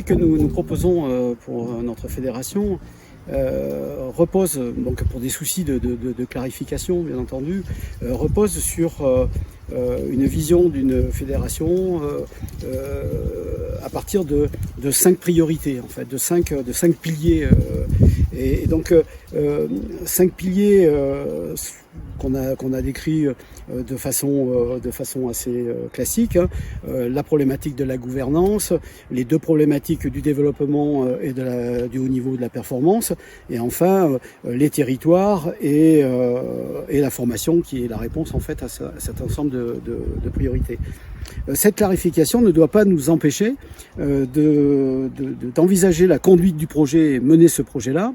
projet que nous proposons pour notre fédération repose, donc pour des soucis de clarification bien entendu, repose sur une vision d'une fédération à partir de 5 priorités, en fait, de cinq piliers. Et donc 5 piliers qu'on a décrits de façon assez classique, hein. La problématique de la gouvernance, les 2 problématiques du développement et du haut niveau de la performance, et enfin les territoires et la formation qui est la réponse en fait à cet ensemble de priorités. Cette clarification ne doit pas nous empêcher d'envisager la conduite du projet et mener ce projet-là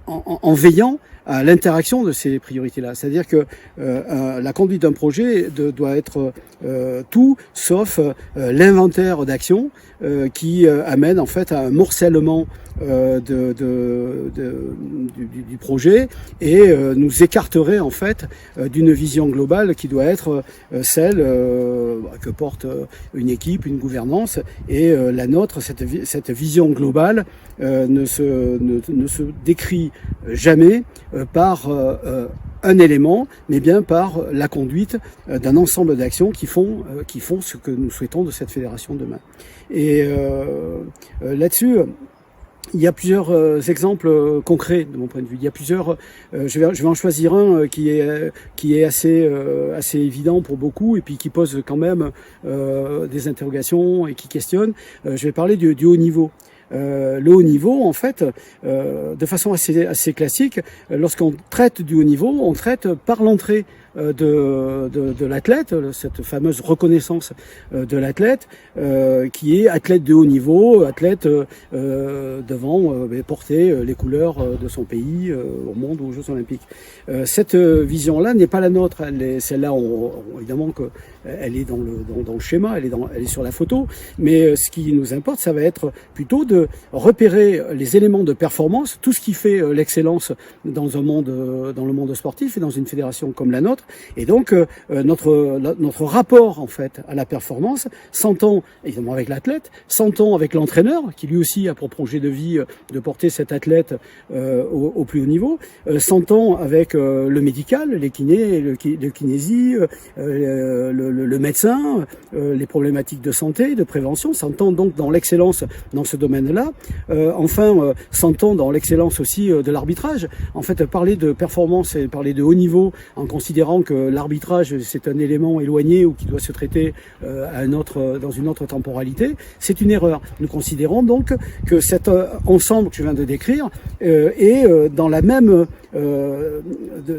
en veillant à l'interaction de ces priorités-là. C'est-à-dire que la conduite d'un projet doit être tout sauf l'inventaire d'actions qui amène en fait à un morcellement du projet et nous écarterait en fait d'une vision globale qui doit être celle que porte une équipe, une gouvernance, et la nôtre, cette vision globale ne se décrit jamais par un élément, mais bien par la conduite d'un ensemble d'actions qui font ce que nous souhaitons de cette fédération demain. Et là-dessus, il y a plusieurs exemples concrets de mon point de vue. Il y a plusieurs. Je vais en choisir un qui est assez évident pour beaucoup et puis qui pose quand même des interrogations et qui questionne. Je vais parler du haut niveau. Le haut niveau, en fait, de façon assez classique, lorsqu'on traite du haut niveau, on traite par l'entrée de l'athlète, cette fameuse reconnaissance de l'athlète, qui est athlète de haut niveau, athlète devant porter les couleurs de son pays au monde ou aux Jeux Olympiques. Cette vision-là n'est pas la nôtre. Celle-là, évidemment qu'elle est dans le schéma, elle est sur la photo, mais ce qui nous importe, ça va être plutôt de repérer les éléments de performance, tout ce qui fait l'excellence dans le monde sportif et dans une fédération comme la nôtre. Et donc notre rapport en fait à la performance s'entend évidemment avec l'athlète, s'entend avec l'entraîneur qui lui aussi a pour projet de vie de porter cet athlète au plus haut niveau, s'entend avec le médical, les kinés, le kinésie, le médecin, les problématiques de santé, de prévention, s'entend donc dans l'excellence dans ce domaine-là. Enfin, s'entend dans l'excellence aussi de l'arbitrage. En fait, parler de performance et parler de haut niveau en considérant que l'arbitrage c'est un élément éloigné ou qui doit se traiter dans une autre temporalité, c'est une erreur. Nous considérons donc que cet ensemble que je viens de décrire est dans la même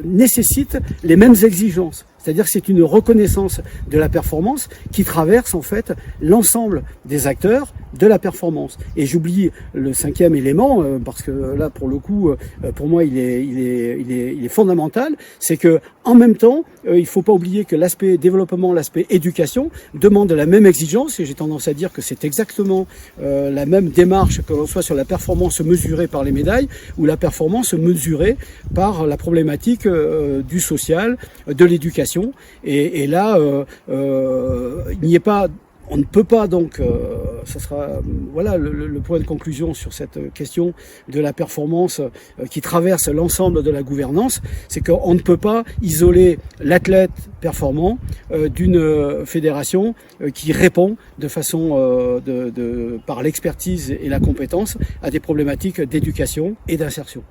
nécessite les mêmes exigences. C'est-à-dire que c'est une reconnaissance de la performance qui traverse en fait l'ensemble des acteurs de la performance. Et j'oublie le 5e élément parce que là pour le coup pour moi il est fondamental, c'est que en même temps il faut pas oublier que l'aspect développement, l'aspect éducation demande la même exigence, et j'ai tendance à dire que c'est exactement la même démarche que l'on soit sur la performance mesurée par les médailles ou la performance mesurée par la problématique du social, de l'éducation. Et là, il n'y est pas. On ne peut pas donc, ça sera voilà le point de conclusion sur cette question de la performance qui traverse l'ensemble de la gouvernance, c'est qu'on ne peut pas isoler l'athlète performant d'une fédération qui répond de façon par l'expertise et la compétence à des problématiques d'éducation et d'insertion.